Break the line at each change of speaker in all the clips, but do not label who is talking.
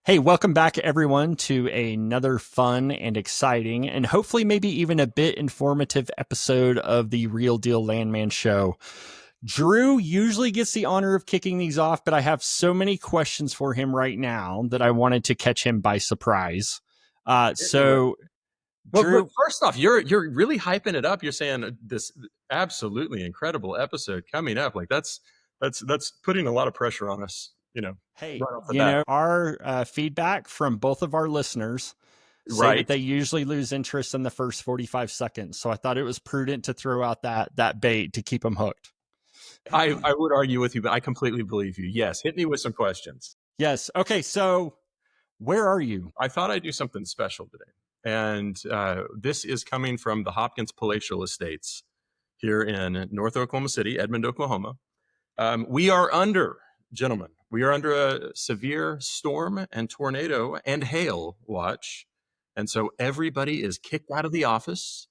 Hey, welcome back everyone to another fun and exciting and hopefully maybe even a bit informative episode of the Real Deal Landman Show. Drew usually gets the honor of kicking these off, but I have so many questions for him right now that I wanted to catch him by surprise. Drew,
But first off, you're really hyping it up. You're saying this absolutely incredible episode coming up. Like that's putting a lot of pressure on us.
Hey,
right off the bat.
Our feedback from both of our listeners say that they usually lose interest in the first 45 seconds. So I thought it was prudent to throw out that bait to keep them hooked.
I would argue with you, but I completely believe you. Yes, hit me with some questions.
Yes. Okay, so where are you?
I thought I'd do something special today. And this is coming from the Hopkins Palatial Estates here in North Oklahoma City, Edmond, Oklahoma. We are under a severe storm and tornado and hail watch. And so everybody is kicked out of the office.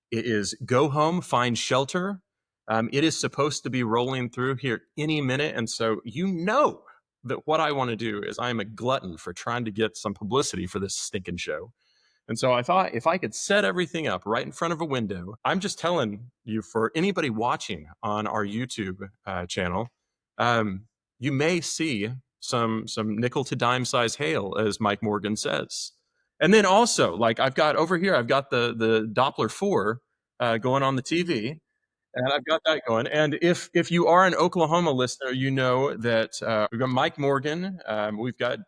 It is go home, find shelter. It is supposed to be rolling through here any minute. And so that what I want to do is I'm a glutton for trying to get some publicity for this stinking show. And so I thought if I could set everything up right in front of a window, I'm just telling you, for anybody watching on our YouTube channel, you may see some nickel to dime size hail, as Mike Morgan says. And then also, like I've got the Doppler 4 going on the TV, and I've got that going. And if you are an Oklahoma listener, you know that we've got Mike Morgan, we've got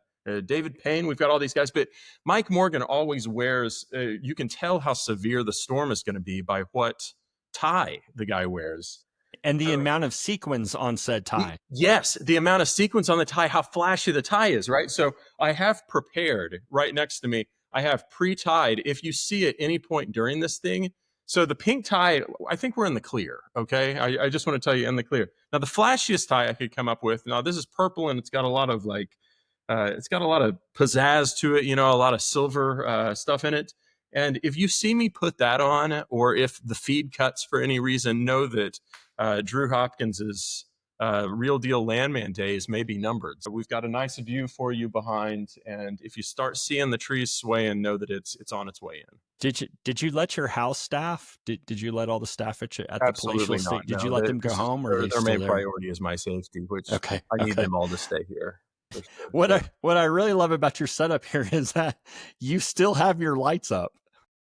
David Payne, we've got all these guys. But Mike Morgan always wears, you can tell how severe the storm is going to be by what tie the guy wears.
And the amount of sequins on said tie.
Yes, the amount of sequins on the tie, how flashy the tie is, right? So I have prepared right next to me, I have pre-tied, if you see at any point during this thing. So the pink tie, I think we're in the clear, okay? I just want to tell you, in the clear. Now, the flashiest tie I could come up with, now this is purple and it's got a lot of pizzazz to it, a lot of silver stuff in it. And if you see me put that on, or if the feed cuts for any reason, know that Drew Hopkins's Real Deal Landman days may be numbered. So we've got a nice view for you behind, and if you start seeing the trees swaying, know that it's on its way in.
Did you let your house staff? Did you let all the staff at the palatial estate?
Not.
Did you let them go home, or
their main priority is my safety, which I need them all to stay here.
What I really love about your setup here is that you still have your lights up.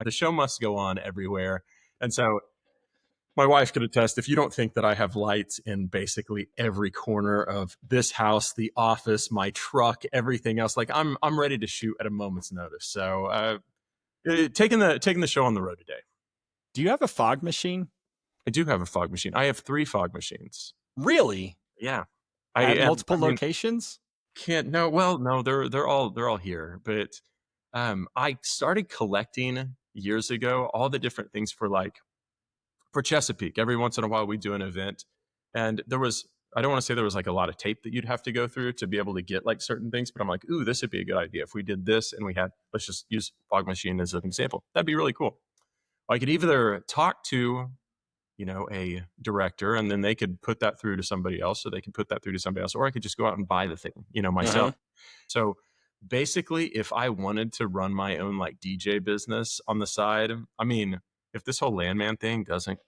The show must go on everywhere, and so my wife could attest, if you don't think that I have lights in basically every corner of this house, the office, my truck, everything else, like I'm ready to shoot at a moment's notice. So taking the show on the road today.
Do you have a fog machine?
I do have a fog machine. I have 3 fog machines.
Really?
Yeah.
At multiple locations?
No, they're all here. But I started collecting years ago all the different things for Chesapeake. Every once in a while we do an event, and I don't want to say there was like a lot of tape that you'd have to go through to be able to get like certain things, but I'm like, ooh, this would be a good idea if we did this and let's just use fog machine as an example. That'd be really cool. I could either talk to a director, and then they could put that through to somebody else, or they could put that through to somebody else, or I could just go out and buy the thing myself. Uh-huh. So basically, if I wanted to run my own like DJ business on the side, I mean, if this whole Landman thing doesn't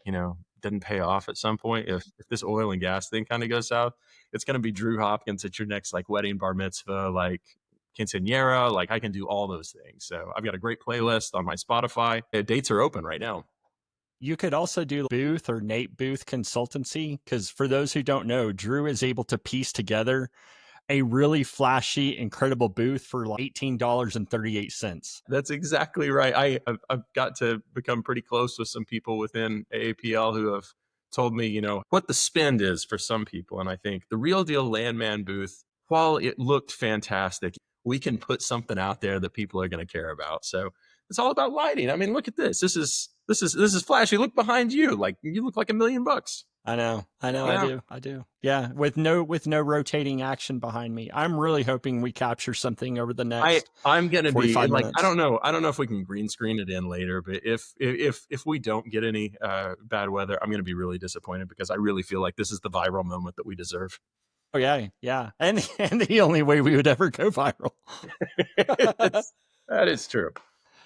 pay off at some point, if this oil and gas thing kind of goes south, it's going to be Drew Hopkins at your next like wedding, bar mitzvah, like quinceañera. Like I can do all those things. So I've got a great playlist on my Spotify. Dates are open right now.
You could also do Booth or Nate Booth consultancy, because for those who don't know, Drew is able to piece together a really flashy, incredible booth for like $18.38.
That's exactly right. I've got to become pretty close with some people within AAPL who have told me, what the spend is for some people. And I think the Real Deal Landman booth, while it looked fantastic, we can put something out there that people are going to care about. So it's all about lighting. I mean, look at this. This is flashy. Look behind you. Like you look like $1 million.
I know.
Yeah.
I do. Yeah, with no rotating action behind me. I'm really hoping we capture something over the next
I'm gonna be
45
like, I
minutes.
don't know. I don't know if we can green screen it in later, but if we don't get any bad weather, I'm gonna be really disappointed because I really feel like this is the viral moment that we deserve.
Oh yeah, yeah. And the only way we would ever go viral.
That is true.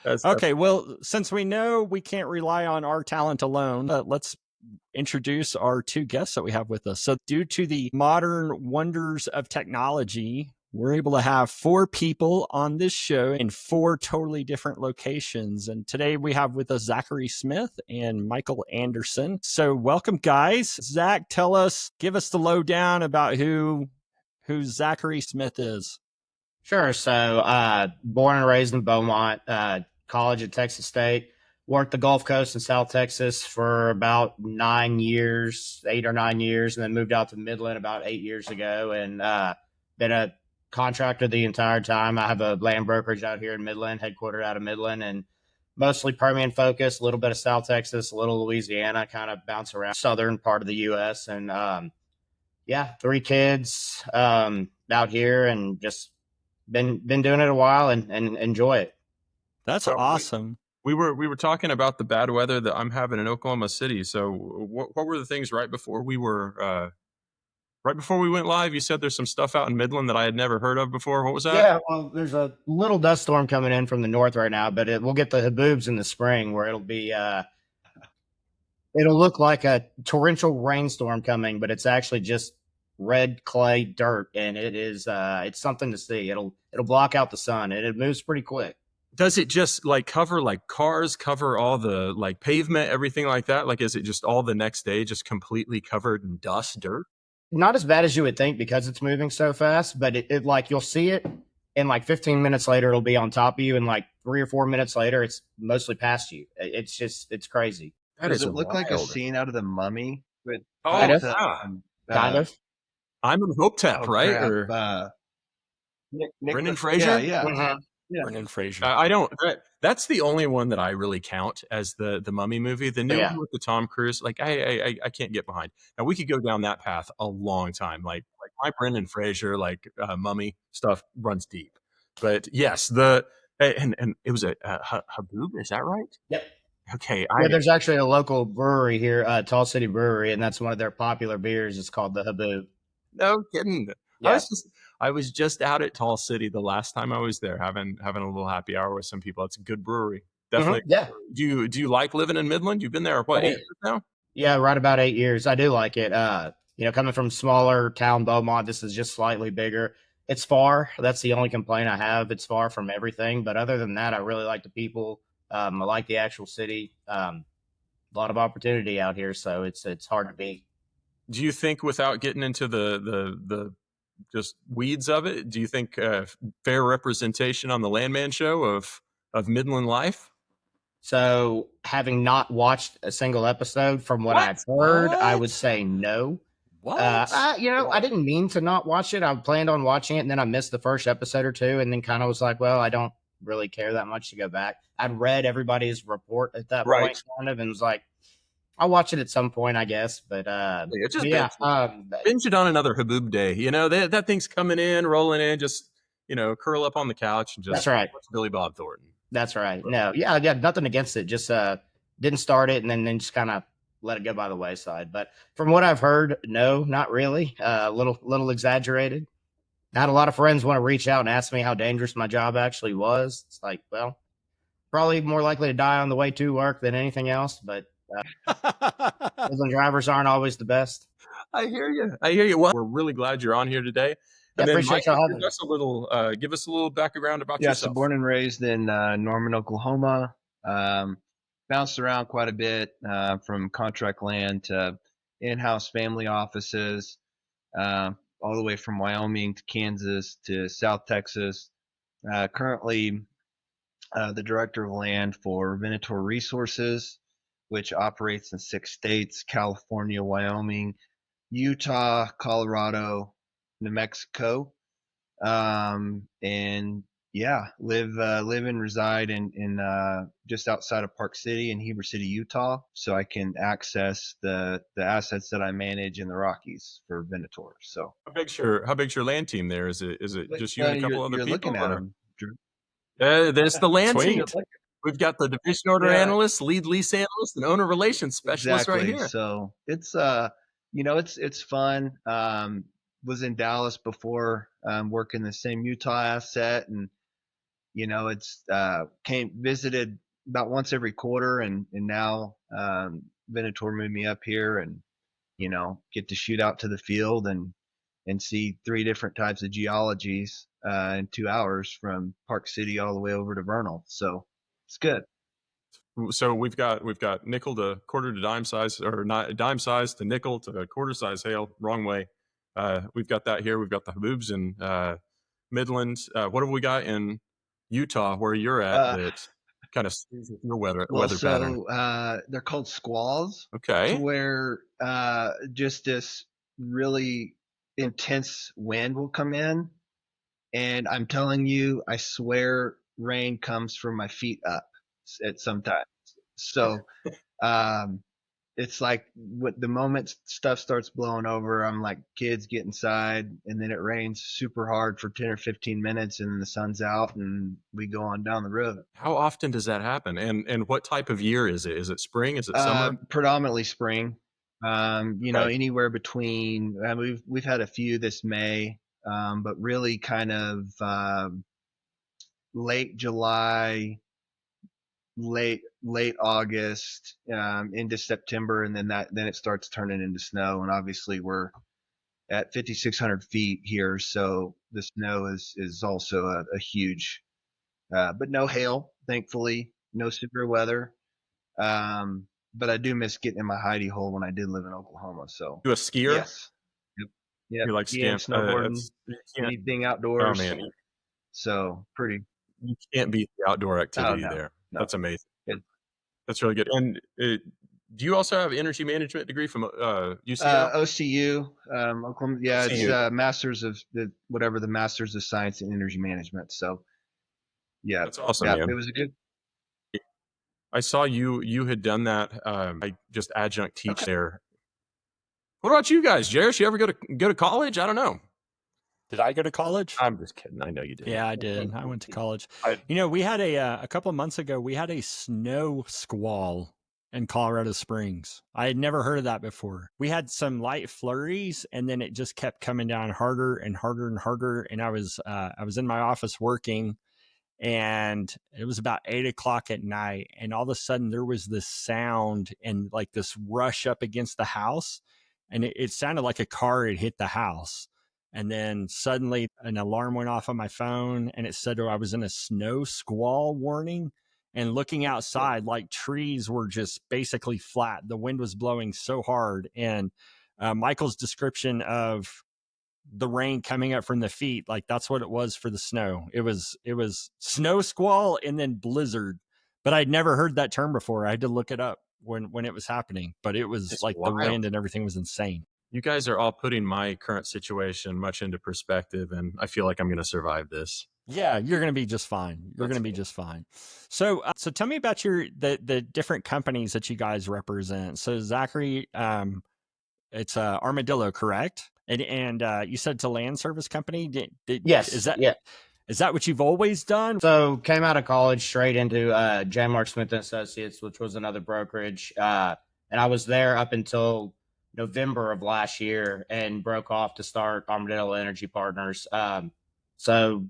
That's
Okay, well, since we know we can't rely on our talent alone, let's introduce our two guests that we have with us. So, due to the modern wonders of technology, we're able to have four people on this show in four totally different locations. And today we have with us Zachary Smith and Michael Anderson. So, welcome, guys. Zach, give us the lowdown about who Zachary Smith is.
Sure. So, born and raised in Beaumont, college at Texas State, worked the Gulf Coast in South Texas for about 9 years, 8 or 9 years, and then moved out to Midland about 8 years ago and been a contractor the entire time. I have a land brokerage out here in Midland, headquartered out of Midland, and mostly Permian focused, a little bit of South Texas, a little Louisiana, kind of bounce around southern part of the U.S. And yeah, three kids out here and just been doing it a while and enjoy it.
That's
So
awesome.
we were talking about the bad weather that I'm having in Oklahoma City. So what were the things right before we went live? You said there's some stuff out in Midland that I had never heard of before. What was that?
Yeah, well, there's a little dust storm coming in from the north right now, but we'll get the haboobs in the spring where it'll look like a torrential rainstorm coming, but it's actually just red clay dirt, and it's something to see. It'll block out the sun, and it moves pretty quick.
Does it just like cover like cars, cover all the like pavement, everything like that? Like, is it just all the next day just completely covered in dust, dirt?
Not as bad as you would think because it's moving so fast, but it like you'll see it, and like 15 minutes later it'll be on top of you, and like 3 or 4 minutes later it's mostly past you. It's crazy.
Does it look like a scene out of The Mummy? With
Kind of.
yeah.
Kind of.
I'm in Hopetep, right?
crap,
Or Brendan
Yeah,
Fraser?
yeah.
Mhm.
Yeah.
Brendan Fraser.
I don't. That's the only one that I really count as the Mummy movie. The new
Yeah.
one with the Tom Cruise, like I can't get behind. Now we could go down that path a long time. Like my Brendan Fraser like Mummy stuff runs deep. But yes, and it was a Haboob. Is that right?
Yep.
Okay,
Yeah, there's actually a local brewery here, Tall City Brewery, and that's one of their popular beers. It's called the Haboob.
no kidding.
Yeah.
I was just out at Tall City the last time I was there, having a little happy hour with some people. It's a good brewery, definitely.
Yeah.
Do you like living in Midland? You've been there what, 8 years now?
Yeah, right about 8 years. I do like it. Coming from smaller town Beaumont, this is just slightly bigger. It's far. That's the only complaint I have. It's far from everything, but other than that, I really like the people. I like the actual city. A lot of opportunity out here, so it's hard to beat.
Do you think, without getting into the just weeds of it, do you think fair representation on the Landman Show of Midland life?
So, having not watched a single episode, from what I've heard, I would say no.
What?
I didn't mean to not watch it. I planned on watching it, and then I missed the first episode or two, and then kind of was like, well, I don't really care that much to go back. I'd read everybody's report at that
Right.
point, kind of, and was like, I'll watch it at some point, I guess. But
It's just
yeah,
binge it on another Haboob day. You know, that thing's coming in, rolling in, just, curl up on the couch and just
That's right.
watch Billy Bob Thornton.
That's right. No, yeah, nothing against it. Just didn't start it, and then just kind of let it go by the wayside. But from what I've heard, no, not really. Little exaggerated. I had a lot of friends want to reach out and ask me how dangerous my job actually was. It's like, well, probably more likely to die on the way to work than anything else. But Midland drivers aren't always the best.
I hear you. Well, we're really glad you're on here today.
Yeah,
And then
appreciate
Mike,
y'all having
give us a little background about
Yeah,
yourself.
so born and raised in Norman, Oklahoma. Bounced around quite a bit from contract land to in-house family offices, all the way from Wyoming to Kansas to South Texas. Currently the director of land for Venator Resources, which operates in 6 states: California, Wyoming, Utah, Colorado, New Mexico. And live and reside in just outside of Park City in Heber City, Utah, so I can access the assets that I manage in the Rockies for Venator. So
how big's your land team there? Is it just you and a couple other
you're
people?
looking at them, Drew.
There's the land team.
Sweet.
We've got the division order
Yeah.
analyst, lead lease analyst, and owner relations specialist right here.
So it's it's fun. Was in Dallas before, working the same Utah asset, and it's visited about once every quarter, and now Venator moved me up here, and get to shoot out to the field and see 3 different types of geologies in 2 hours from Park City all the way over to Vernal. So it's good.
So we've got nickel to quarter to dime size, or not dime size to nickel to quarter size hail. Wrong way. We've got that here. We've got the Haboobs in Midland. What have we got in Utah, where you're at, that kind of stays with your weather pattern?
They're called squalls.
Okay.
To where just this really intense wind will come in, and I'm telling you, I swear, rain comes from my feet up at some times. So it's like the moment stuff starts blowing over, I'm like, kids, get inside, and then it rains super hard for 10 or 15 minutes, and then the sun's out, and we go on down the road.
How often does that happen? And what type of year is it? Is it spring? Is it summer?
Predominantly spring.
Okay.
Anywhere between, we've had a few this May, but really kind of late July, late August, into September, and then it starts turning into snow. And obviously we're at 5,600 feet here, so the snow is also a huge, but no hail, thankfully, no severe weather. But I do miss getting in my hidey hole when I did live in Oklahoma. So
You a skier?
yes, yep.
You like
skiing, snowboarding, anything outdoors.
Oh man,
so pretty.
You can't beat the outdoor activity there.
No.
That's amazing.
Good.
That's really good. And do you also have an energy management degree from UCL?
OCU, Oklahoma. Yeah,
OCU.
It's Masters of the Masters of Science in Energy Management. So yeah,
That's awesome,
yeah,
man.
it was a good.
I saw you had done that. I just adjunct teach there. What about you guys, Jerris? You ever go to college? I don't know.
Did I go to college?
I'm just kidding. I know you did.
Yeah, I did. I went to college.
I-
We had a couple of months ago, we had a snow squall in Colorado Springs. I had never heard of that before. We had some light flurries, and then it just kept coming down harder and harder and harder. And I was in my office working, and it was about 8:00 at night, and all of a sudden there was this sound and like this rush up against the house, and it sounded like a car had hit the house. And then suddenly an alarm went off on my phone, and it said I was in a snow squall warning. And looking outside, like trees were just basically flat. The wind was blowing so hard. And Michael's description of the rain coming up from the feet, like that's what it was for the snow. It was snow squall and then blizzard. But I'd never heard that term before. I had to look it up when it was happening. But it was
It's
like
wild.
the wind and everything was insane.
You guys are all putting my current situation much into perspective, and I feel like I'm going to survive this.
Yeah, you're going to be just fine. You're going to be just fine. So tell me about the different companies that you guys represent. So Zachary, it's Armadillo, correct? And you said it's a land service company.
Yes.
Is that
yeah.
Is that what you've always done?
So came out of college straight into J. Smith and Associates, which was another brokerage, and I was there up until November of last year, and broke off to start Armadillo Energy Partners. So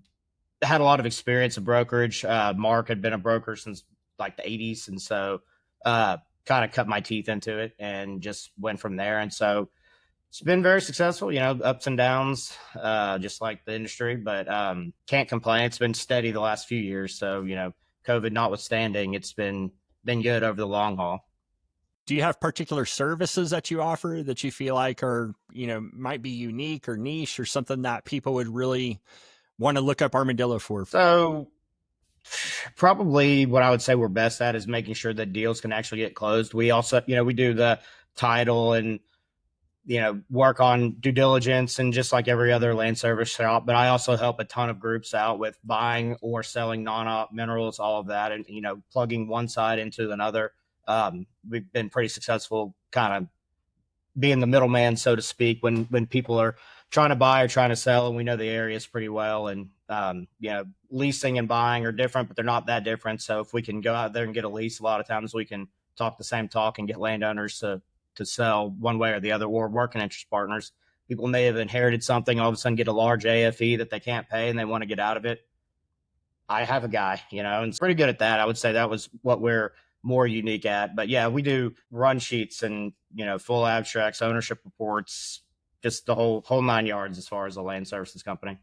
had a lot of experience in brokerage. Mark had been a broker since like the 80s, and so kind of cut my teeth into it and just went from there. And so it's been very successful, ups and downs, just like the industry, but can't complain. It's been steady the last few years. So, COVID notwithstanding, it's been good over the long haul.
Do you have particular services that you offer that you feel like are, might be unique or niche or something that people would really want to look up Armadillo for?
So probably what I would say we're best at is making sure that deals can actually get closed. We also, we do the title and work on due diligence and just like every other land service shop. But I also help a ton of groups out with buying or selling non-op minerals, all of that, and plugging one side into another. We've been pretty successful, kind of being the middleman, so to speak, when people are trying to buy or trying to sell, and we know the areas pretty well. And leasing and buying are different, but they're not that different. So if we can go out there and get a lease, a lot of times we can talk the same talk and get landowners to sell one way or the other, or working interest partners. People may have inherited something, all of a sudden get a large AFE that they can't pay and they want to get out of it. I have a guy, and it's pretty good at that. I would say that was what we're more unique at. But yeah, we do run sheets and, full abstracts, ownership reports, just the whole 9 yards as far as a land services company.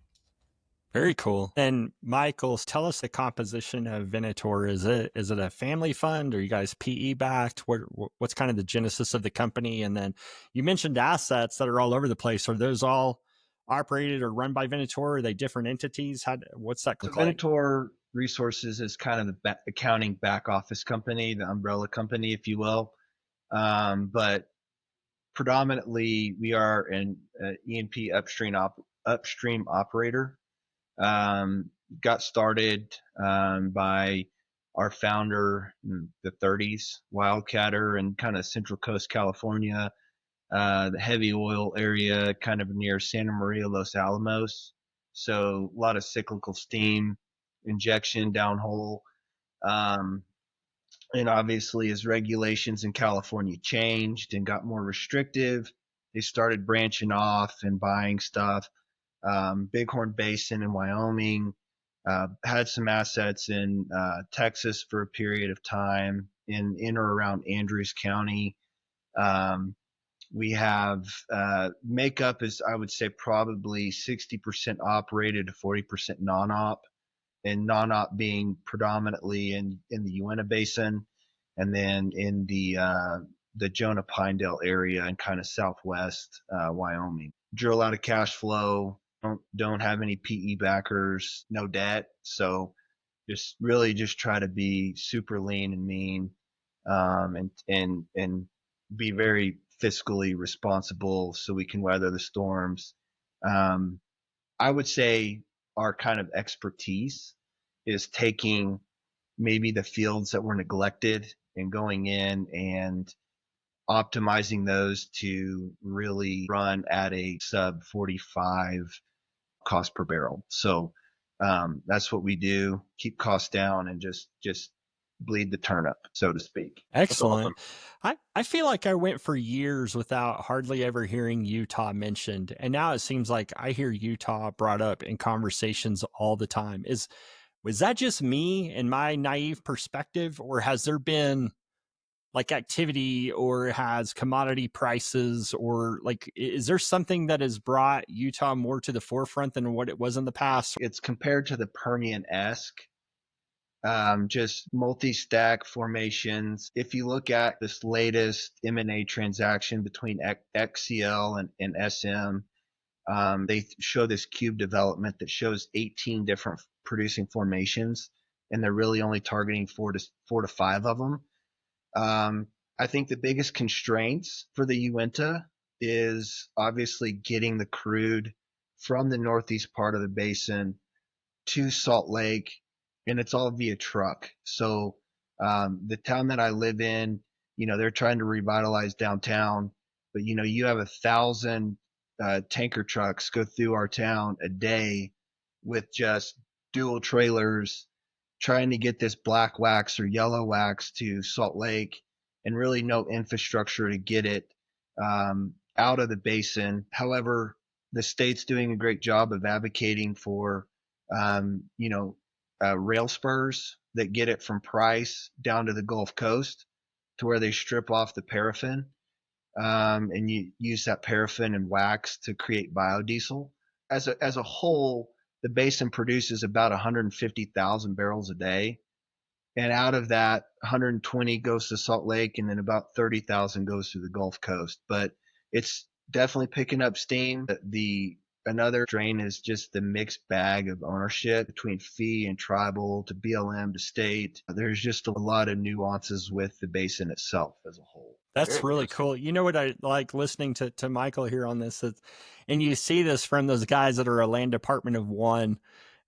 Very cool. And Michael, tell us the composition of Venator. Is it a family fund? Are you guys PE backed? What's kind of the genesis of the company? And then you mentioned assets that are all over the place. Are those all operated or run by Venator? Are they different entities? What's that look like?
Venator Resources is kind of the accounting back office company, the umbrella company, if you will. But predominantly, we are an E&P upstream operator. Got started by our founder in the 30s, wildcatter, and kind of Central Coast California, the heavy oil area, kind of near Santa Maria, Los Alamos. So a lot of cyclical steam injection downhole. And obviously, as regulations in California changed and got more restrictive, they started branching off and buying stuff. Bighorn Basin in Wyoming, had some assets in Texas for a period of time in or around Andrews County. We have makeup is, I would say, probably 60% operated to 40% non-op, and non-op being predominantly in the Uinta Basin, and then in the Jonah Pinedale area and kind of southwest Wyoming. Drill out of cash flow. Don't have any PE backers, no debt. So just try to be super lean and mean, and be very fiscally responsible so we can weather the storms. I would say our kind of expertise is taking maybe the fields that were neglected and going in and optimizing those to really run at a sub 45 cost per barrel. So that's what we do. Keep costs down and just bleed the turnip, so to speak.
Excellent. Awesome. I feel like I went for years without hardly ever hearing Utah mentioned. And now it seems like I hear Utah brought up in conversations all the time. Was that just me and my naive perspective, or has there been like activity, or has commodity prices, or like, is there something that has brought Utah more to the forefront than what it was in the past?
It's compared to the Permian-esque, just multi-stack formations. If you look at this latest M&A transaction between XCL and SM, they show this cube development that shows 18 different producing formations, and they're really only targeting four to five of them. I think the biggest constraints for the Uinta is obviously getting the crude from the northeast part of the basin to Salt Lake, and it's all via truck. So the town that I live in, they're trying to revitalize downtown, but you have 1,000 tanker trucks go through our town a day with just dual trailers trying to get this black wax or yellow wax to Salt Lake, and really no infrastructure to get it out of the basin. However, the state's doing a great job of advocating for, rail spurs that get it from Price down to the Gulf Coast, to where they strip off the paraffin, and you use that paraffin and wax to create biodiesel. As a whole, the basin produces about 150,000 barrels a day. And out of that, 120 goes to Salt Lake, and then about 30,000 goes to the Gulf Coast. But it's definitely picking up steam. The Another drain is just the mixed bag of ownership between fee and tribal to BLM to state. There's just a lot of nuances with the basin itself as a whole.
That's
Very
really
interesting.
cool. You know what I like listening to Michael here on this, and you see this from those guys that are a land department of one,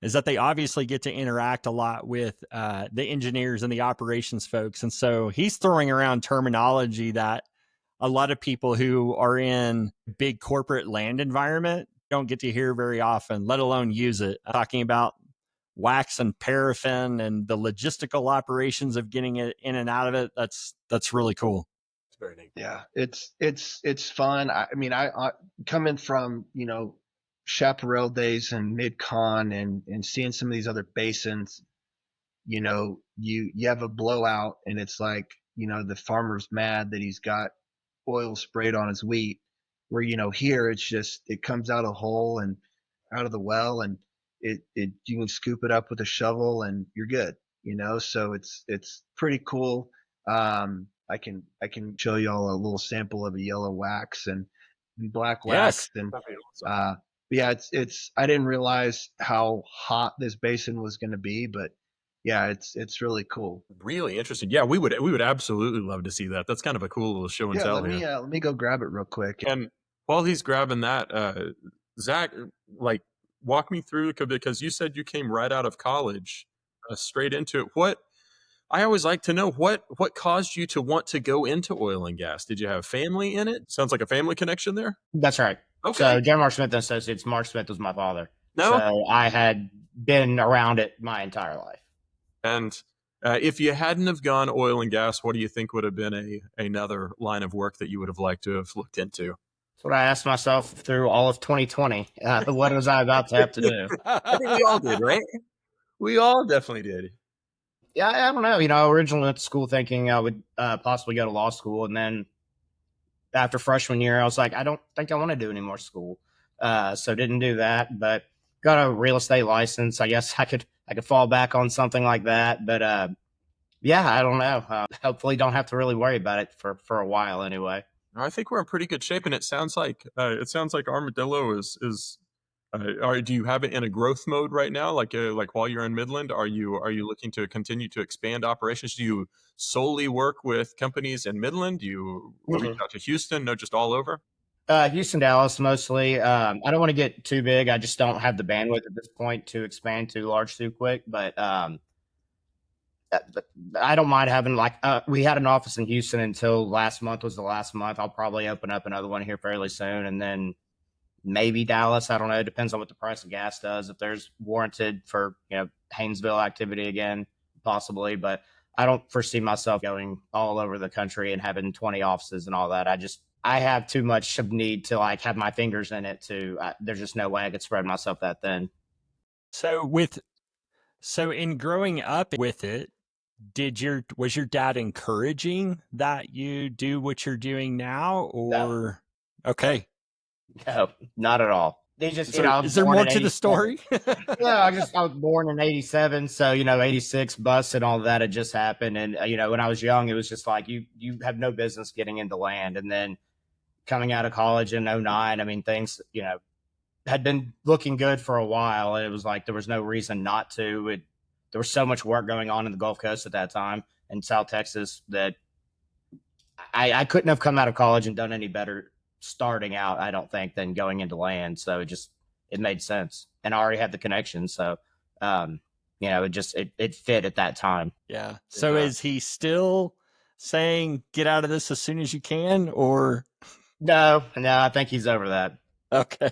is that they obviously get to interact a lot with the engineers and the operations folks. And so he's throwing around terminology that a lot of people who are in big corporate land environment don't get to hear very often, let alone use it. Talking about wax and paraffin and the logistical operations of getting it in and out of it. That's really cool.
It's very neat.
Yeah, it's fun. I mean, I coming from, chaparral days and mid-con and seeing some of these other basins, you have a blowout and it's like, the farmer's mad that he's got oil sprayed on his wheat, where, here it's just, it comes out of the hole and out of the well, and it you can scoop it up with a shovel and you're good, so it's pretty cool. I can show y'all a little sample of a yellow wax and black wax.
Yes.
And
That'd be awesome.
yeah, it's I didn't realize how hot this basin was going to be, but yeah, it's really cool.
Really interesting. Yeah, we would absolutely love to see that. That's kind of a cool little show and
Yeah,
tell
let
here.
me go grab it real quick.
And while he's grabbing that, Zach, like, walk me through, because you said you came right out of college, straight into it. What I always like to know, what caused you to want to go into oil and gas? Did you have family in it? Sounds like a family connection there.
That's right.
Okay.
So John Mark Smith and Associates, Mark Smith was my father.
No.
So I had been around it my entire life.
And if you hadn't have gone oil and gas, what do you think would have been another line of work that you would have liked to have looked into?
That's what I asked myself through all of 2020. What was I about to have to do?
I think we all did, right? We all definitely did.
Yeah, I don't know. I originally went to school thinking I would possibly go to law school. And then after freshman year, I was like, I don't think I want to do any more school. So didn't do that, but got a real estate license. I guess I could fall back on something like that. But yeah, I don't know. Hopefully don't have to really worry about it for a while anyway.
I think we're in pretty good shape, and it sounds like Armadillo is. Do you have it in a growth mode right now? Like while you're in Midland, are you looking to continue to expand operations? Do you solely work with companies in Midland? Do you reach out to Houston? No, just all over?
Houston, Dallas, mostly. I don't want to get too big. I just don't have the bandwidth at this point to expand too large too quick. But I don't mind having we had an office in Houston until last month was the last month. I'll probably open up another one here fairly soon, and then maybe Dallas. I don't know. It depends on what the price of gas does. If there's warranted for Haynesville activity again, possibly. But I don't foresee myself going all over the country and having 20 offices and all that. I have too much of need to have my fingers in it. There's just no way I could spread myself that thin.
So in growing up with it, was your dad encouraging that you do what you're doing now, or
No.
Okay?
No, not at all. They just,
Is there more to the story?
Yeah, I was born in 87. So, 86 bust and all that had just happened. And, when I was young, it was just like, you have no business getting into land. And then coming out of college in 09, I mean, things, had been looking good for a while. And it was like, there was no reason not to. There was so much work going on in the Gulf Coast at that time in South Texas that I couldn't have come out of college and done any better starting out, I don't think, than going into land. So it made sense, and I already had the connection. So, it fit at that time.
Yeah. So is he still saying get out of this as soon as you can, or?
No, I think he's over that.
Okay.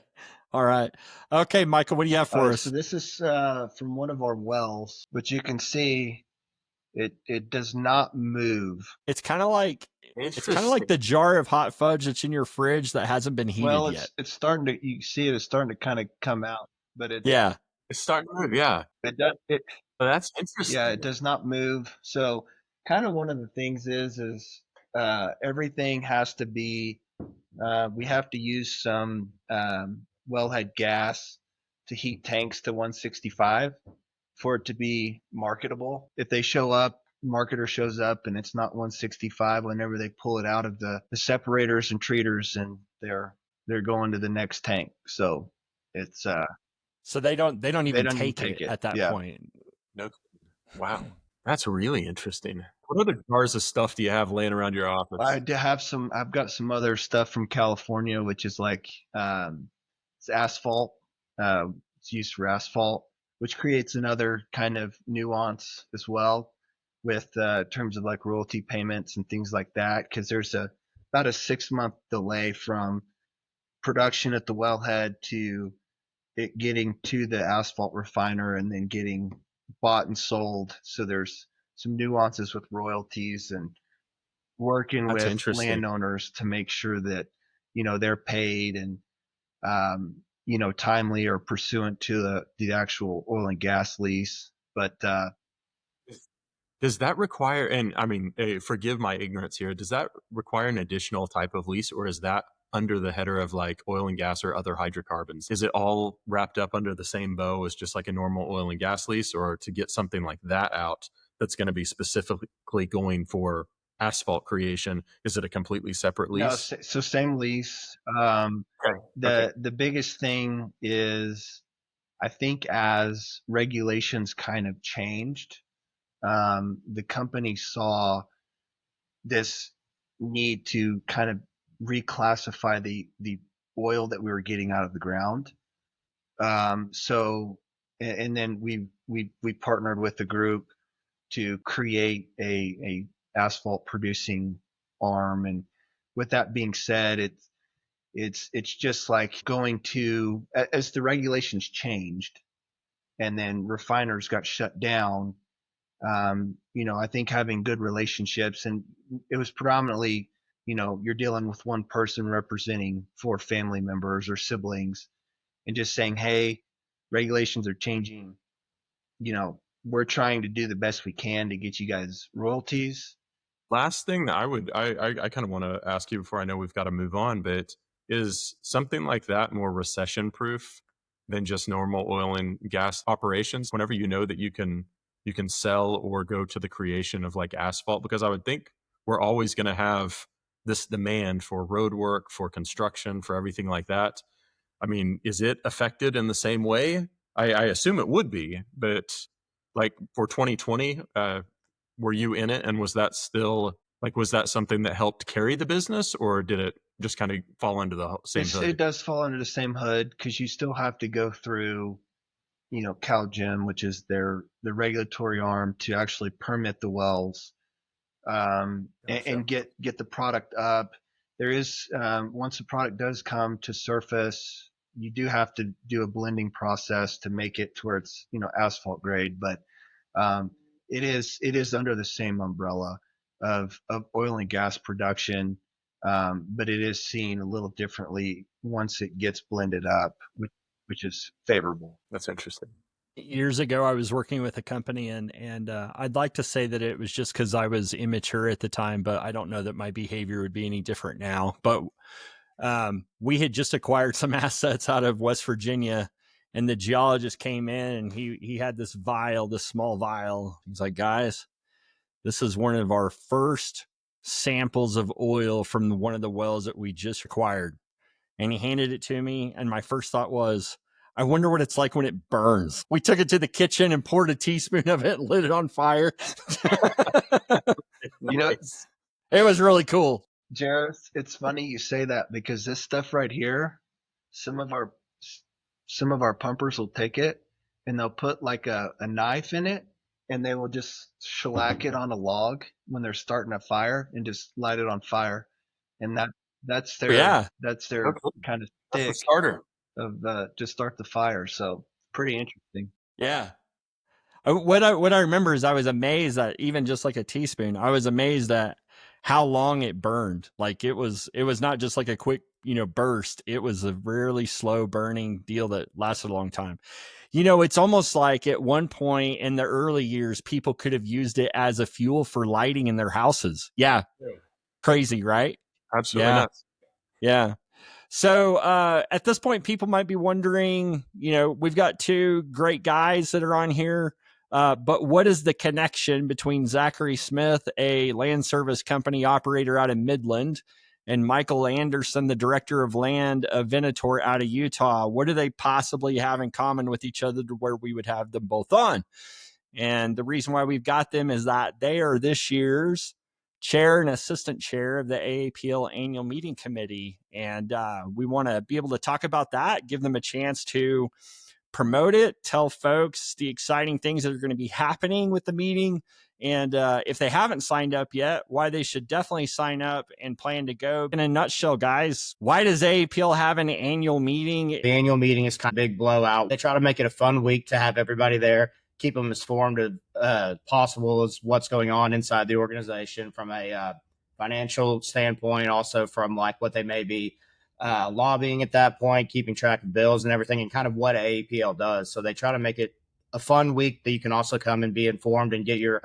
All right. Okay, Michael, what do you have for us?
So this is from one of our wells, but you can see it does not move.
It's kind of like the jar of hot fudge that's in your fridge that hasn't been heated yet.
It's starting to, you see it's starting to kind of come out, but
it's starting to move. Yeah,
it does.
That's interesting.
Yeah, it does not move. So kind of one of the things is everything has to be. We have to use some wellhead gas to heat tanks to 165 for it to be marketable. If they show up, marketer shows up and it's not 165, whenever they pull it out of the separators and treaters, and they're going to the next tank. So It's
So they don't even
don't even
take
take
it
it.
at that
Yeah.
point.
No. Wow. That's really interesting. What other jars of stuff do you have laying around your office?
I do have some. I've got some other stuff from California, which is like it's asphalt. It's used for asphalt, which creates another kind of nuance as well with terms of like royalty payments and things like that. Because there's about a 6-month delay from production at the wellhead to it getting to the asphalt refiner and then getting bought and sold. So there's some nuances with royalties and working
That's
with
interesting.
landowners to make sure that, they're paid and, timely or pursuant to the actual oil and gas lease. But,
Does that require, and I mean, forgive my ignorance here, does that require an additional type of lease, or is that under the header of like oil and gas or other hydrocarbons? Is it all wrapped up under the same bow as just like a normal oil and gas lease, or to get something like that out that's going to be specifically going for asphalt creation, is it a completely separate
no,
lease?
so same lease.
Okay.
The biggest thing is, I think as regulations kind of changed, the company saw this need to kind of reclassify the oil that we were getting out of the ground. So, and then we partnered with the group to create a asphalt producing arm. And with that being said, it's just like going to, as the regulations changed and then refiners got shut down. I think having good relationships, and it was predominantly, you're dealing with one person representing 4 family members or siblings, and just saying, hey, regulations are changing. We're trying to do the best we can to get you guys royalties.
Last thing that I kind of want to ask you before I know we've got to move on, but is something like that more recession proof than just normal oil and gas operations? Whenever you know that you can sell or go to the creation of like asphalt, because I would think we're always going to have this demand for road work, for construction, for everything like that. I mean, is it affected in the same way? I assume it would be, but like for 2020, were you in it, and was that still like, was that something that helped carry the business, or did it just kind of fall under the same hood?
It does fall under the same hood because you still have to go through, CalGEM, which is the regulatory arm to actually permit the wells, and get the product up. There is, once the product does come to surface, you do have to do a blending process to make it to where it's, asphalt grade. But it is under the same umbrella of oil and gas production, but it is seen a little differently once it gets blended up, which is favorable.
That's interesting.
Years ago, I was working with a company, and I'd like to say that it was just because I was immature at the time, but I don't know that my behavior would be any different now. But we had just acquired some assets out of West Virginia, and the geologist came in, and he had this small vial. He's like, guys, this is one of our first samples of oil from one of the wells that we just acquired. And he handed it to me, and my first thought was, I wonder what it's like when it burns. We took it to the kitchen and poured a teaspoon of it, lit it on fire. It was really cool.
Jerris, it's funny you say that because this stuff right here, some of our pumpers will take it and they'll put like a knife in it, and they will just shellac it on a log when they're starting a fire and just light it on fire. And that's their kind of
That's the
stick
starter.
of to start the fire. So pretty interesting.
Yeah. What I remember is I was amazed that even just like a teaspoon, I was amazed at how long it burned. Like it was not just like a quick, burst. It was a really slow burning deal that lasted a long time. It's almost like at one point in the early years, people could have used it as a fuel for lighting in their houses. Yeah. Crazy, right?
Absolutely nuts.
Yeah. So at this point, people might be wondering, we've got 2 great guys that are on here, but what is the connection between Zachary Smith, a land service company operator out of Midland, and Michael Anderson, the director of land of Venator out of Utah. What do they possibly have in common with each other to where we would have them both on? And the reason why we've got them is that they are this year's chair and assistant chair of the AAPL Annual Meeting Committee. And we want to be able to talk about that, give them a chance to promote it, tell folks the exciting things that are going to be happening with the meeting. And if they haven't signed up yet, why they should definitely sign up and plan to go. In a nutshell, guys, why does AAPL have an annual meeting?
The annual meeting is kind of a big blowout. They try to make it a fun week to have everybody there, keep them as informed as possible as what's going on inside the organization from a financial standpoint, also from like what they may be lobbying at that point, keeping track of bills and everything, and kind of what AAPL does. So they try to make it a fun week that you can also come and be informed and get your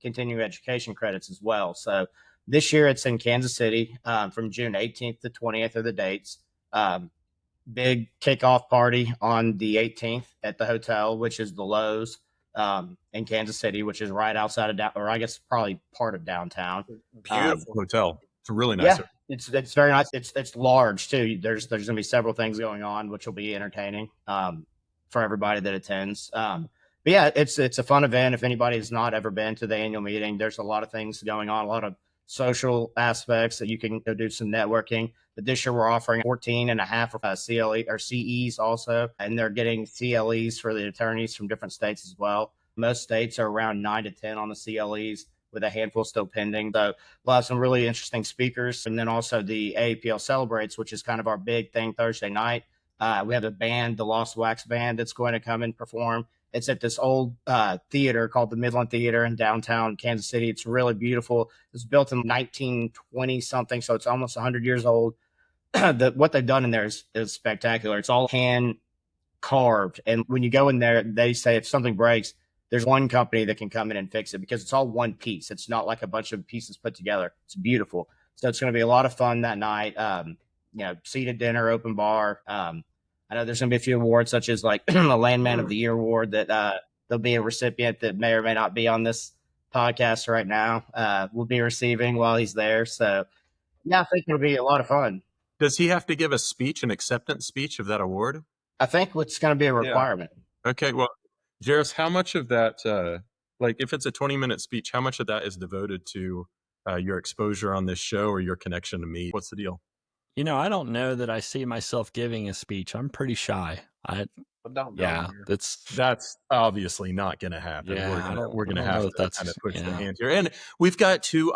continuing education credits as well. So this year it's in Kansas City from June 18th to 20th are the dates. Big kickoff party on the 18th at the hotel, which is the Lowe's in Kansas City, which is right outside of or I guess probably part of downtown.
Beautiful hotel. It's really nice.
Yeah, it's very nice. It's large too. There's going to be several things going on, which will be entertaining for everybody that attends. But yeah, it's a fun event. If anybody has not ever been to the annual meeting, there's a lot of things going on, a lot of social aspects that you can go do some networking. But this year we're offering 14 and a half CLE or CEs also, and they're getting CLEs for the attorneys from different states as well. Most states are around 9 to 10 on the CLEs, with a handful still pending. So we'll have some really interesting speakers. And then also the AAPL Celebrates, which is kind of our big thing Thursday night. We have a band, the Lost Wax Band, that's going to come and perform. It's at this old theater called the Midland Theater in downtown Kansas City. It's really beautiful. It was built in 1920 something, so it's almost 100 years old. What they've done in there is spectacular. It's all hand carved. And when you go in there, they say if something breaks, there's one company that can come in and fix it because it's all one piece. It's not like a bunch of pieces put together. It's beautiful. So it's going to be a lot of fun that night. Seated dinner, open bar. I know there's going to be a few awards such as like the Landman of the Year award that there'll be a recipient that may or may not be on this podcast right now. Will be receiving while he's there. So yeah, I think it'll be a lot of fun.
Does he have to give a speech, an acceptance speech of that award?
I think what's going to be a requirement.
Yeah. Okay. Well, Jerris, how much of that, like if it's a 20-minute speech, how much of that is devoted to your exposure on this show or your connection to me? What's the deal?
I don't know that I see myself giving a speech. I'm pretty shy.
That's obviously not going to happen.
Yeah,
we're gonna have to kind of push the hand here, and we've got two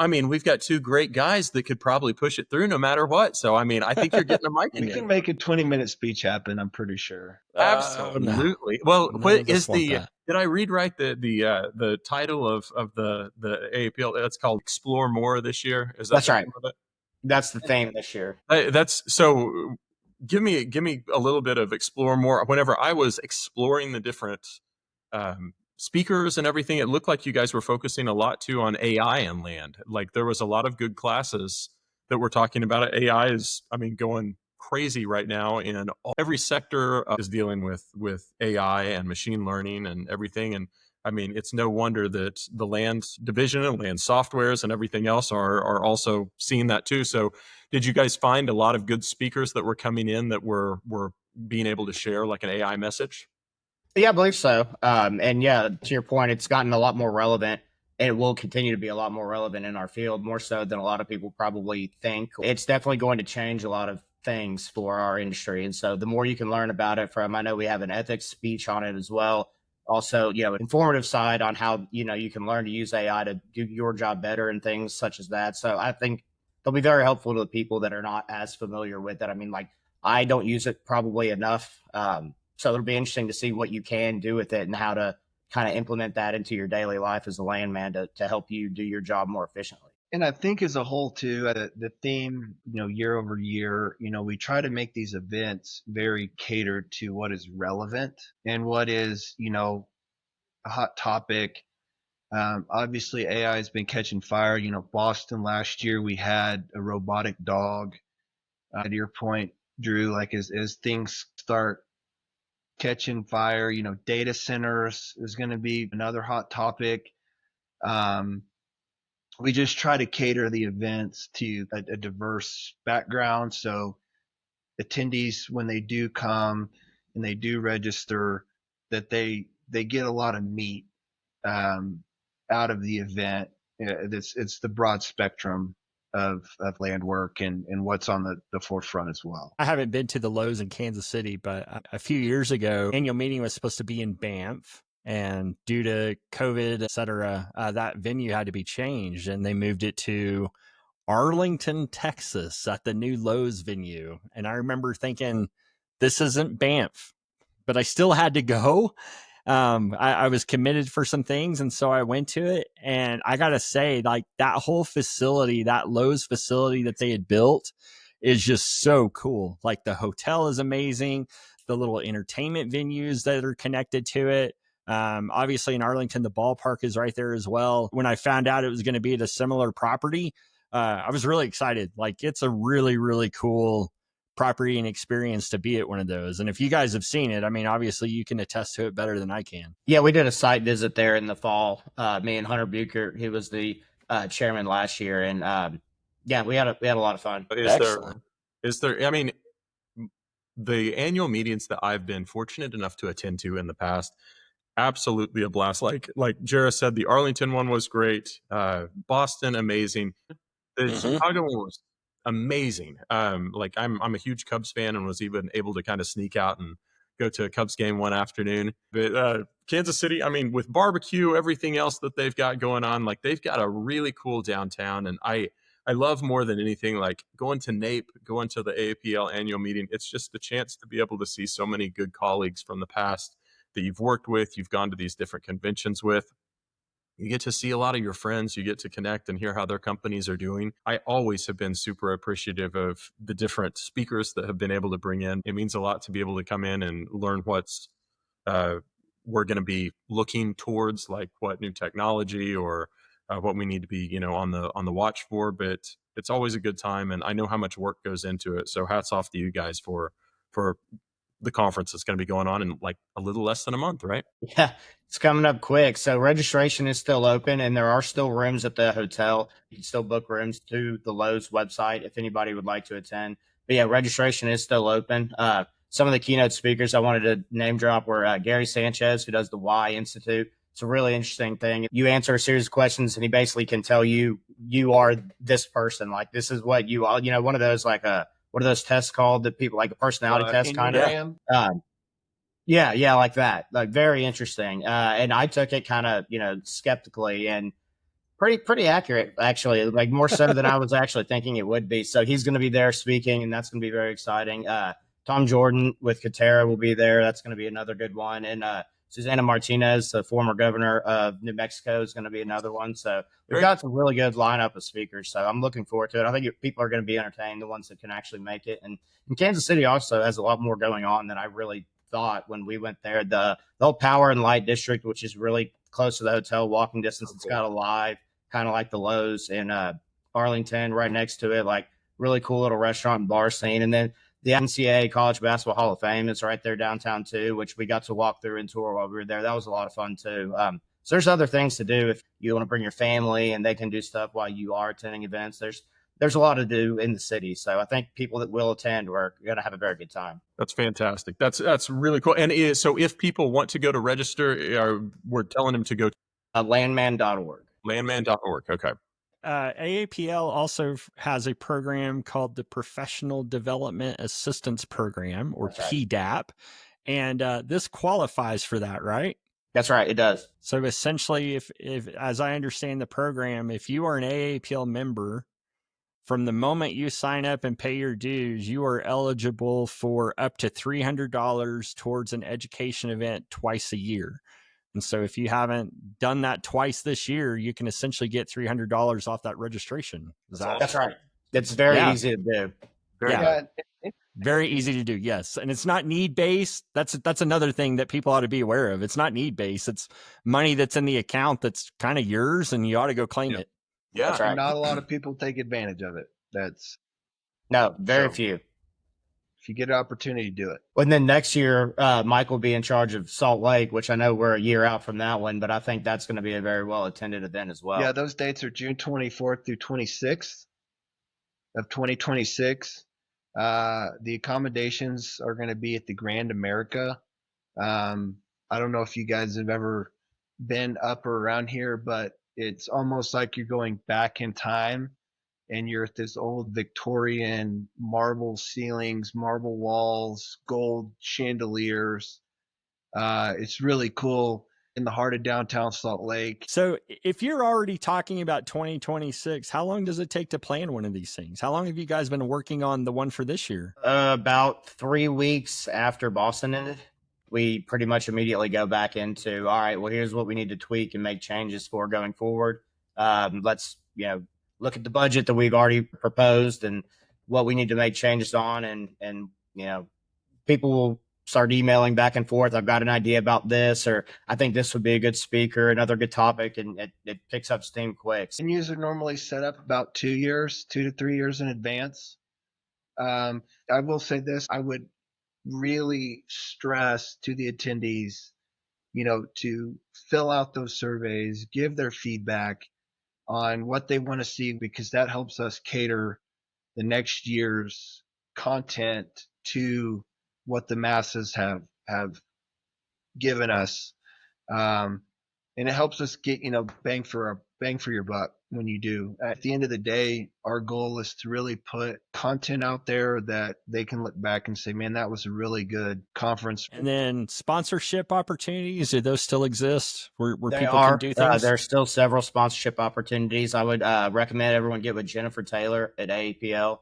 great guys that could probably push it through no matter what. So I think you're getting a mic.
We can make a 20-minute speech happen. I'm pretty sure.
Absolutely. Well, what is the? Did I read right the title of the AAPL? That's called Explore More this year.
That's right. That's the theme this year.
That's so. Give me a little bit of explore more. Whenever I was exploring the different speakers and everything, it looked like you guys were focusing a lot too on AI and land. Like there was a lot of good classes that were talking about it. AI is, going crazy right now, and every sector is dealing with AI and machine learning and everything. And it's no wonder that the land division and land softwares and everything else are also seeing that too. So did you guys find a lot of good speakers that were coming in that were being able to share like an AI message?
Yeah, I believe so. And yeah, to your point, it's gotten a lot more relevant, and it will continue to be a lot more relevant in our field, more so than a lot of people probably think. It's definitely going to change a lot of things for our industry. And so the more you can learn about it I know we have an ethics speech on it as well. Also, informative side on how, you can learn to use AI to do your job better and things such as that. So I think they'll be very helpful to the people that are not as familiar with it. I don't use it probably enough. So it'll be interesting to see what you can do with it and how to kind of implement that into your daily life as a landman to help you do your job more efficiently.
And I think as a whole too, the theme, year over year, we try to make these events very catered to what is relevant and what is, a hot topic. Obviously AI has been catching fire. Boston last year, we had a robotic dog. To your point, Drew, like as things start catching fire, data centers is going to be another hot topic. we just try to cater the events to a diverse background. So attendees, when they do come and they do register, that they get a lot of meat out of the event. It's the broad spectrum of land work and what's on the forefront as well.
I haven't been to the Lowe's in Kansas City, but a few years ago, annual meeting was supposed to be in Banff. And due to COVID, et cetera, that venue had to be changed, and they moved it to Arlington, Texas at the new Lowe's venue. And I remember thinking, this isn't Banff, but I still had to go. I was committed for some things, and so I went to it. And I gotta say, like, that whole facility, that Lowe's facility that they had built, is just so cool. Like, the hotel is amazing, the little entertainment venues that are connected to it. Obviously in Arlington, the ballpark is right there as well. When I found out it was going to be at a similar property, I was really excited. Like, it's a really, really cool property and experience to be at one of those. And if you guys have seen it, I mean, obviously you can attest to it better than I can.
Yeah, we did a site visit there in the fall. Me and Hunter Bucher, he was the chairman last year, and yeah, we had a lot of fun.
Is there? I mean, the annual meetings that I've been fortunate enough to attend to in the past, absolutely a blast. Like Jerris said, the Arlington one was great. Boston, amazing. The Chicago one was amazing. Like I'm a huge Cubs fan and was even able to kind of sneak out and go to a Cubs game one afternoon. But Kansas City, I mean, with barbecue, everything else that they've got going on, like they've got a really cool downtown. And I love more than anything, like going to NAPE, going to the AAPL annual meeting. It's just the chance to be able to see so many good colleagues from the past that you've worked with, you've gone to these different conventions with. You get to see a lot of your friends, you get to connect and hear how their companies are doing. I always have been super appreciative of the different speakers that have been able to bring in. It means a lot to be able to come in and learn what's we're going to be looking towards, like what new technology or what we need to be, on the watch for. But it's always a good time, and I know how much work goes into it. So hats off to you guys for the conference that's going to be going on in like a little less than a month, right?
Yeah, it's coming up quick. So registration is still open, and there are still rooms at the hotel. You can still book rooms through the Lowe's website if anybody would like to attend. But yeah, registration is still open. Some of the keynote speakers I wanted to name drop were Gary Sanchez, who does the Y Institute. It's a really interesting thing. You answer a series of questions, and he basically can tell you are this person. Like, this is what you are. One of those, like what are those tests called that people, like a personality test kind of? Yeah, like that. Like, very interesting. And I took it kind of, skeptically, and pretty accurate, actually, like more so than I was actually thinking it would be. So he's going to be there speaking, and that's going to be very exciting. Tom Jordan with Katera will be there. That's going to be another good one. And Susana Martinez, the former governor of New Mexico, is going to be another one. So we've got some really good lineup of speakers. So I'm looking forward to it. I think people are going to be entertained, the ones that can actually make it. And Kansas City also has a lot more going on than I really thought when we went there. The whole Power and Light District, which is really close to the hotel, walking distance. It's got a live, kind of like the Lowe's in Arlington right next to it, like really cool little restaurant and bar scene. And then the NCAA College Basketball Hall of Fame is right there downtown too, which we got to walk through and tour while we were there. That was a lot of fun too. So there's other things to do if you want to bring your family, and they can do stuff while you are attending events. There's a lot to do in the city. So I think people that will attend are going to have a very good time.
That's fantastic. That's really cool. And so if people want to go to register, we're telling them to go to
landman.org.
Landman.org. Okay.
AAPL also has a program called the Professional Development Assistance Program, or PDAP. And this qualifies for that, right?
That's right. It does.
So essentially, if as I understand the program, if you are an AAPL member, from the moment you sign up and pay your dues, you are eligible for up to $300 towards an education event twice a year. And so if you haven't done that twice this year, you can essentially get $300 off that registration.
That's right. It's very easy to do.
Very easy to do. Yes. And it's not need based. That's another thing that people ought to be aware of. It's not need based. It's money that's in the account that's kind of yours, and you ought to go claim it.
Yeah.
That's right.
Not a lot of people take advantage of it.
Very few.
If you get an opportunity, do it.
And then next year, Mike will be in charge of Salt Lake, which I know we're a year out from that one, but I think that's going to be a very well attended event as well.
Yeah, those dates are June 24th through 26th of 2026. The accommodations are going to be at the Grand America. I don't know if you guys have ever been up or around here, but it's almost like you're going back in time and you're at this old Victorian marble ceilings, marble walls, gold chandeliers. It's really cool in the heart of downtown Salt Lake.
So if you're already talking about 2026, how long does it take to plan one of these things? How long have you guys been working on the one for this year?
About 3 weeks after Boston ended, we pretty much immediately go back into, all right, well, here's what we need to tweak and make changes for going forward. Let's, look at the budget that we've already proposed and what we need to make changes on. And people will start emailing back and forth. I've got an idea about this, or I think this would be a good speaker, another good topic, and it picks up steam quick.
Venues are normally set up about 2 to 3 years in advance. I will say this, I would really stress to the attendees, to fill out those surveys, give their feedback on what they want to see, because that helps us cater the next year's content to what the masses have given us. And it helps us get, bang for your buck when you do. At the end of the day, our goal is to really put content out there that they can look back and say, man, that was a really good conference.
And then sponsorship opportunities, do those still exist where
They
people
are.
can do things?
There's still several sponsorship opportunities. I would recommend everyone get with Jennifer Taylor at AAPL.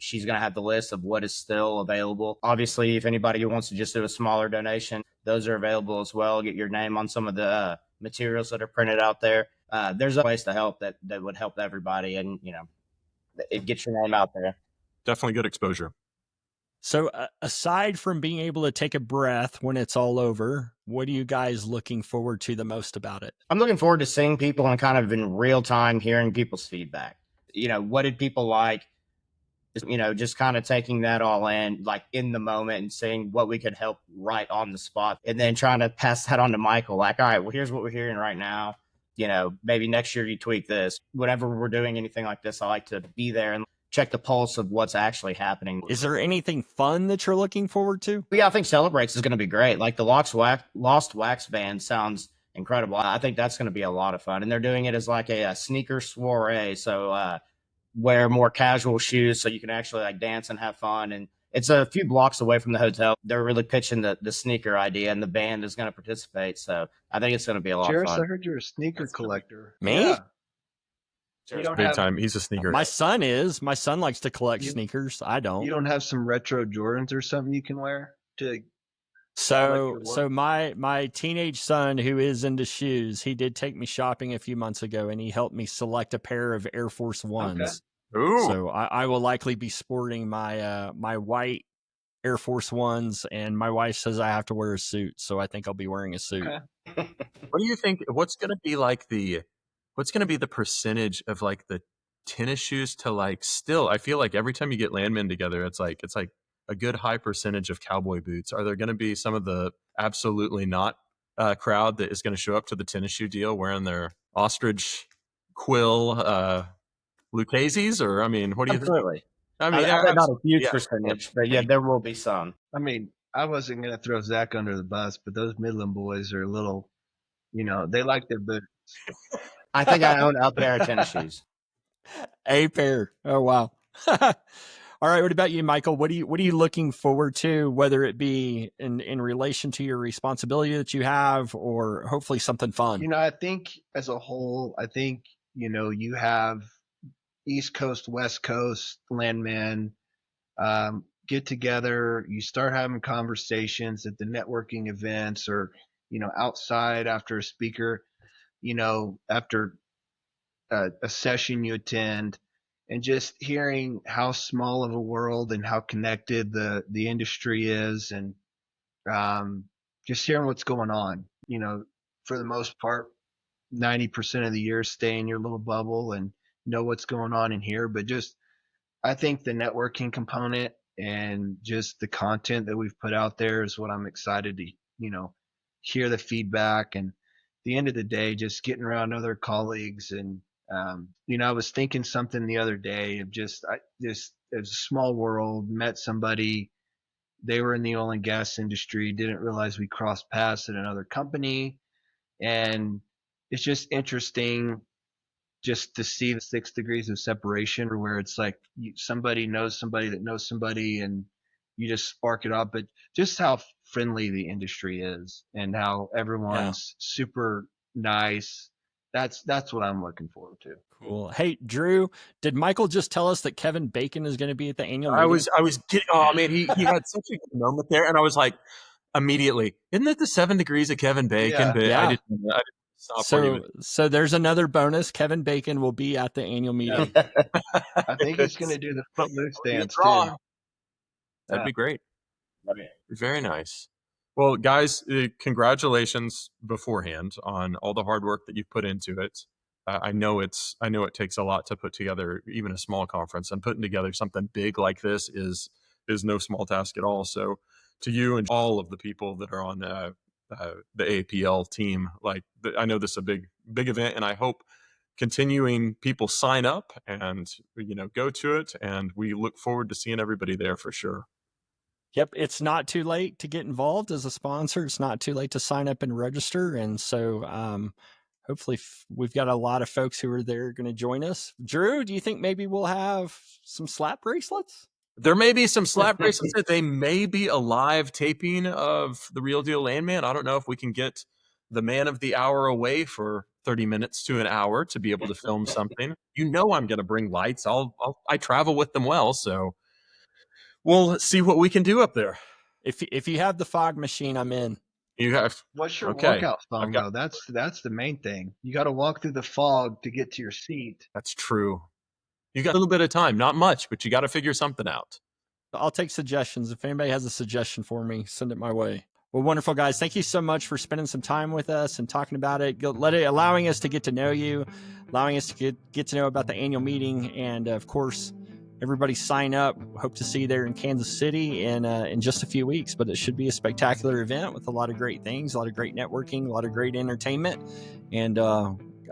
She's going to have the list of what is still available. Obviously, if anybody who wants to just do a smaller donation, those are available as well. Get your name on some of the materials that are printed out there. There's ways to help that would help everybody, and it gets your name out there.
Definitely good exposure.
So aside from being able to take a breath when it's all over, what are you guys looking forward to the most about it?
I'm looking forward to seeing people and kind of in real time hearing people's feedback. What did people like? Just kind of taking that all in, like in the moment, and seeing what we could help right on the spot, and then trying to pass that on to Michael. Like, all right, well, here's what we're hearing right now. Maybe next year you tweak this. Whenever we're doing anything like this, I like to be there and check the pulse of what's actually happening.
Is there anything fun that you're looking forward to?
Yeah, I think Celebrates is going to be great. Like the Lost Wax Band sounds incredible. I think that's going to be a lot of fun. And they're doing it as like a sneaker soiree. So wear more casual shoes so you can actually like dance and have fun. And it's a few blocks away from the hotel. They're really pitching the sneaker idea, and the band is going to participate. So I think it's going to be a lot
Jerris,
of fun.
I heard you're a sneaker collector.
Me?
Yeah.
Big time. He's a sneaker.
My son is. My son likes to collect sneakers. I don't.
You don't have some retro Jordans or something you can wear to?
So my teenage son, who is into shoes, he did take me shopping a few months ago, and he helped me select a pair of Air Force Ones.
Okay.
Ooh.
So I will likely be sporting my my white Air Force Ones, and my wife says I have to wear a suit, so I think I'll be wearing a suit.
Okay.
What do you think? What's going to be the percentage of like the tennis shoes to like still? I feel like every time you get Landman together, it's like a good high percentage of cowboy boots. Are there going to be some of the absolutely not crowd that is going to show up to the tennis shoe deal wearing their ostrich quill Lucchese's? Or I mean, what do you think?
Absolutely.
I mean,
not a huge
yeah.
percentage, but yeah, there will be some.
I mean, I wasn't going to throw Zach under the bus, but those Midland boys are a little, they like their boots.
I think I own a pair of tennis shoes.
A pair. Oh wow. All right. What about you, Michael? What are you looking forward to, whether it be in relation to your responsibility that you have, or hopefully something fun?
I think as a whole, you have East Coast, West Coast landmen get together. You start having conversations at the networking events, or outside after a speaker, after a session you attend, and just hearing how small of a world and how connected the industry is, and just hearing what's going on. For the most part, 90% of the year stay in your little bubble and know what's going on in here. But just, I think the networking component and just the content that we've put out there is what I'm excited to, hear the feedback. And at the end of the day, just getting around other colleagues. And, I was thinking something the other day of just it was a small world, met somebody, they were in the oil and gas industry, didn't realize we crossed paths at another company. And it's just interesting just to see the 6 degrees of separation, where it's like somebody knows somebody that knows somebody, and you just spark it up. But just how friendly the industry is and how everyone's super nice. That's what I'm looking forward to.
Cool. Hey, Drew, did Michael just tell us that Kevin Bacon is going to be at the annual meeting?
I was getting, oh man, he had such a good moment there. And I was like, immediately, isn't it the 7 degrees of Kevin Bacon?
Yeah.
But
Yeah.
I didn't stop.
So there's another bonus. Kevin Bacon will be at the annual meeting.
I think he's going to do the footloose dance too.
That'd be great. Very nice. Well, guys, congratulations beforehand on all the hard work that you've put into it. I know it takes a lot to put together even a small conference, and putting together something big like this is no small task at all. So to you and all of the people that are on the AAPL team, I know this is a big event, and I hope continuing people sign up and go to it, and we look forward to seeing everybody there for sure.
Yep, it's not too late to get involved as a sponsor. It's not too late to sign up and register. And so hopefully we've got a lot of folks who are there going to join us. Drew, do you think maybe we'll have some slap bracelets?
There may be some slap bracelets. They may be a live taping of the Real Deal Landman. I don't know if we can get the man of the hour away for 30 minutes to an hour to be able to film something. I'm going to bring lights. I travel with them well, so we'll see what we can do up there.
If you have the fog machine, I'm in.
You have.
What's your workout song though? That's the main thing. You got to walk through the fog to get to your seat.
That's true. You got a little bit of time, not much, but you got to figure something out.
I'll take suggestions. If anybody has a suggestion for me, send it my way. Well, wonderful, guys. Thank you so much for spending some time with us and talking about it, allowing us to get to know you, allowing us to get to know about the annual meeting. And of course, everybody sign up. Hope to see you there in Kansas City in just a few weeks, but it should be a spectacular event with a lot of great things, a lot of great networking, a lot of great entertainment, and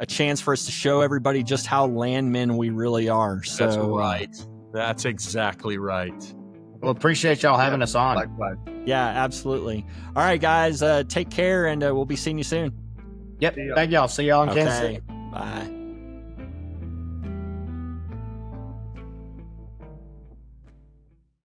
a chance for us to show everybody just how landmen we really are. So,
that's right. That's exactly right.
Well, appreciate y'all having us on.
Likewise.
Yeah, absolutely. All right, guys, take care, and we'll be seeing you soon.
Yep. Thank y'all. See y'all in Kansas City.
Bye.